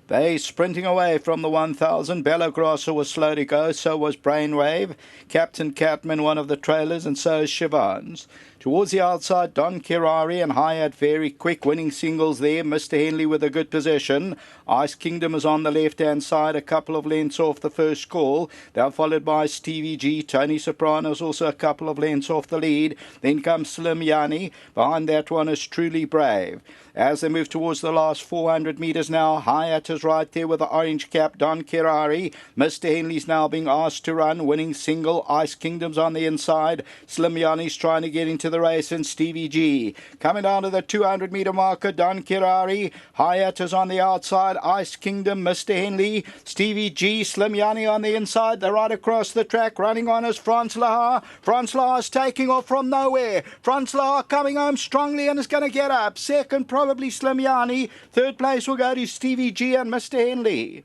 They sprinting away from the 1,000. Bella Grossa was slow to go, so was Brainwave. Captain Catman, one of the trailers, and so is Shivans. Towards the outside, Don Kirari and Hyatt very quick, winning singles there. Mr. Henley with a good position. Ice Kingdom is on the left-hand side, a couple of lengths off the first call. They're followed by Stevie G. Tony Soprano's also a couple of lengths off the lead. Then comes Slim Yanni. Behind that one is Truly Brave. As they move towards the last 400 metres now, Hyatt is right there with the orange cap, Don Kirari. Mr. Henley's now being asked to run, winning single. Ice Kingdom's on the inside. Slim Yanni's trying to get into the race, and Stevie G. Coming down to the 200 metre marker, Don Kirari. Hyatt is on the outside. Ice Kingdom, Mr. Henley. Stevie G, Slim Yanni on the inside. They're right across the track. Running on is FRANZ LEHAR. FRANZ LEHAR's taking off from nowhere. FRANZ LEHAR coming home strongly and is going to get up. Second, probably Slim Yanni. Third place will go to Stevie G and Mr. Henley.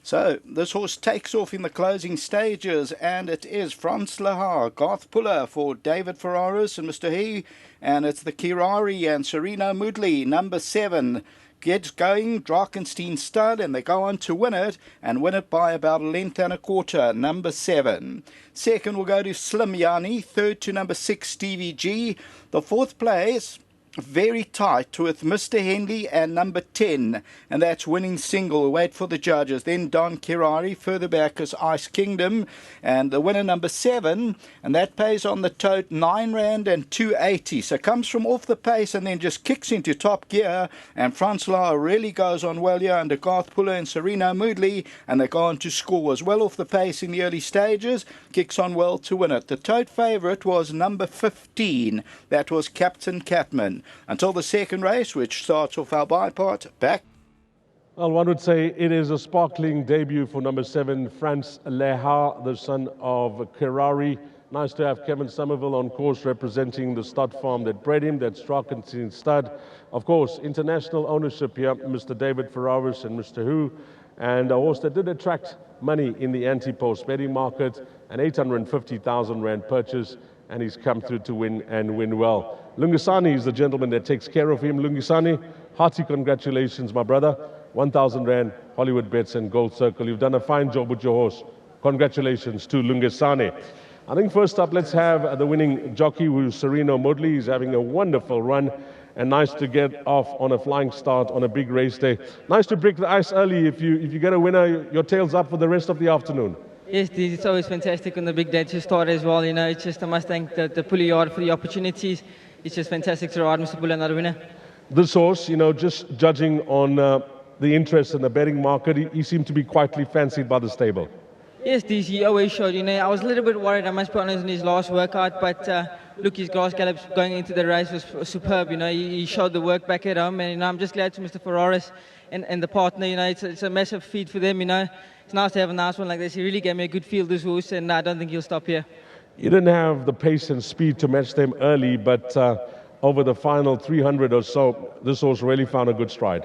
So, this horse takes off in the closing stages, and it is FRANZ LEHAR, Garth Puller for David Ferraris and Mr. He, and it's the Kirari and Serena Moodley, number 7. Gets going, Drakenstein stud, and they go on to win it, and win it by about a length and a quarter, number 7. Second will go to Slim Yanni, third to number 6, Stevie G. The fourth place, very tight with Mr. Henley and number 10, and that's winning single. Wait for the judges. Then Don Kirari, further back is Ice Kingdom, and the winner number 7, and that pays on the tote R9 and 280. So comes from off the pace and then just kicks into top gear, and FRANZ LEHAR really goes on well here under Garth Puller and Serena Moodley, and they go on to score as well off the pace in the early stages, kicks on well to win it. The tote favourite was number 15, that was Captain Catman. Until the second race, which starts off our bipart, back. Well, one would say it is a sparkling debut for number 7, FRANZ LEHAR, the son of Kirari. Nice to have Kevin Somerville on course representing the stud farm that bred him, that's Drakenstein stud. Of course, international ownership here, Mr. David Ferraris and Mr. Hu, and a horse that did attract money in the anti-post betting market, an 850,000 Rand purchase, and he's come through to win and win well. Lungisani is the gentleman that takes care of him. Lungisani, hearty congratulations, my brother. 1,000 Rand, Hollywoodbets and Gold Circle. You've done a fine job with your horse. Congratulations to Lungisani. I think first up, let's have the winning jockey, who's Serena Moodley. He's having a wonderful run, and nice to get off on a flying start on a big race day. Nice to break the ice early. If you get a winner, your tail's up for the rest of the afternoon. Yes, it's always fantastic on the big day to start as well. You know, it's just, I must thank the Pulley Yard for the opportunities. It's just fantastic to ride Mr. Puller, another winner. This horse, you know, just judging on the interest in the betting market, he seemed to be quietly fancied by the stable. Yes, he always showed. You know, I was a little bit worried, I must be honest, in his last workout, but look, his grass gallops going into the race was superb. You know, he showed the work back at home, and you know, I'm just glad to Mr. Ferraris and the partner. You know, it's a massive feat for them. You know, it's nice to have a nice one like this. He really gave me a good feel, this horse, and I don't think he'll stop here. You didn't have the pace and speed to match them early, but over the final 300 or so, this horse really found a good stride.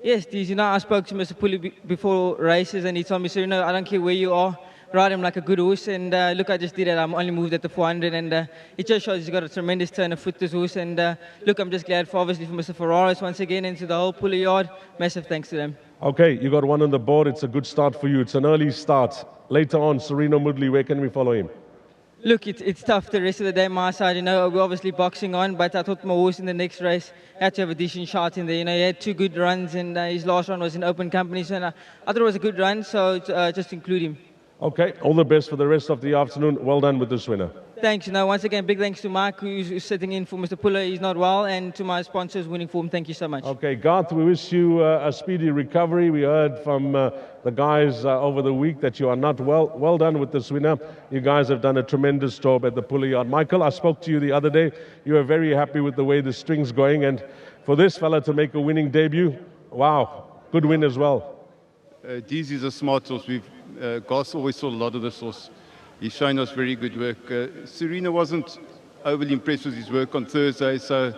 Yes, you know, I spoke to Mr. Pulley before races, and he told me, so, you know, I don't care where you are, ride him like a good horse. And look, I just did it. I'm only moved at the 400, and it just shows he's got a tremendous turn of foot, this horse. And look, I'm just glad, obviously, for Mr. Ferraris once again, and to the whole Pulley Yard. Massive thanks to them. Okay, you got one on the board. It's a good start for you. It's an early start. Later on, Serena Moodley, where can we follow him? Look, it's tough the rest of the day on my side. You know, we're obviously boxing on, but I thought my horse in the next race had to have a decent shot in there. You know, he had 2 good runs, and his last run was in open company. So I thought it was a good run, so just include him. Okay, all the best for the rest of the afternoon. Well done with this winner. Thanks. You know, once again, big thanks to Mike, who's sitting in for Mr. Puller. He's not well, and to my sponsors, Winning Form. Thank you so much. Okay, Garth, we wish you a speedy recovery. We heard from the guys over the week that you are not well. Well done with this winner. You guys have done a tremendous job at the Pulley Yard. Michael, I spoke to you the other day. You were very happy with the way the string's going, and for this fella to make a winning debut, wow, good win as well. Deez is a smart horse. Garth always saw a lot of this horse. He's shown us very good work. Serena wasn't overly impressed with his work on Thursday, so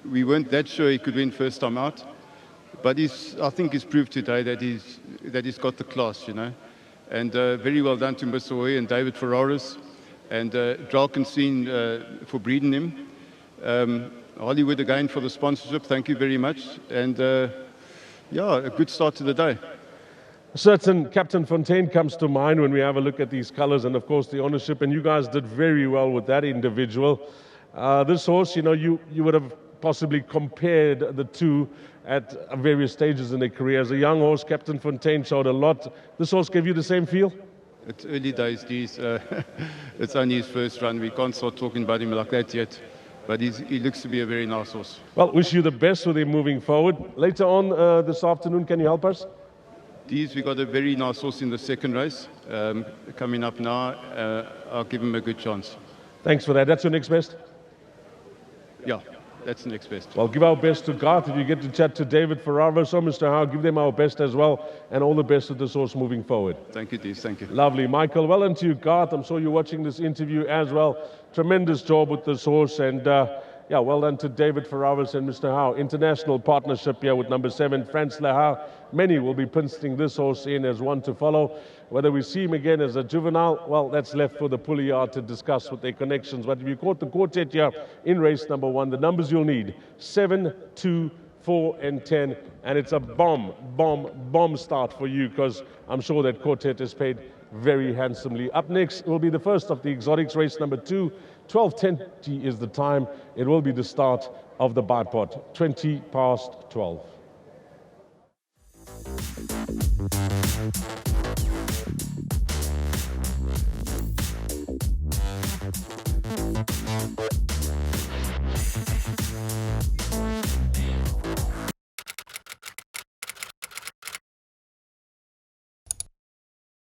we weren't that sure he could win first time out. But I think he's proved today that he's got the class, you know. And very well done to Mr. Hoy and David Ferraris. and Dralkenstein for breeding him. Hollywood again for the sponsorship, thank you very much. And yeah, a good start to the day. Certain Captain Fontaine comes to mind when we have a look at these colors and, of course, the ownership. And you guys did very well with that individual. This horse, you know, you would have possibly compared the two at various stages in their career. As a young horse, Captain Fontaine showed a lot. This horse gave you the same feel? It's early days, Dees. It's only his first run. We can't start talking about him like that yet. But he looks to be a very nice horse. Well, wish you the best with him moving forward. Later on this afternoon, can you help us? Dees, we got a very nice horse in the second race coming up now. I'll give him a good chance. Thanks for that. That's your next best? Yeah, that's the next best. Well, give our best to Garth. If you get to chat to David Ferraro, so Mr. Howe, give them our best as well. And all the best with this horse moving forward. Thank you, Dees. Thank you. Lovely. Michael, well and to you, Garth. I'm sure you're watching this interview as well. Tremendous job with this horse. And yeah, well done to David Ferraris and Mr. Howe. International partnership here with number 7, FRANZ LEHAR. Many will be penciling this horse in as one to follow. Whether we see him again as a juvenile, well, that's left for the pulley yard to discuss with their connections. But if you caught the quartet here in race number 1, the numbers you'll need, 7, 2, 4 and 10. And it's a bomb start for you, because I'm sure that quartet is paid very handsomely. Up next will be the first of the exotics, race number 2. 12:20 is the time. It will be the start of the bipod. 20 past 12.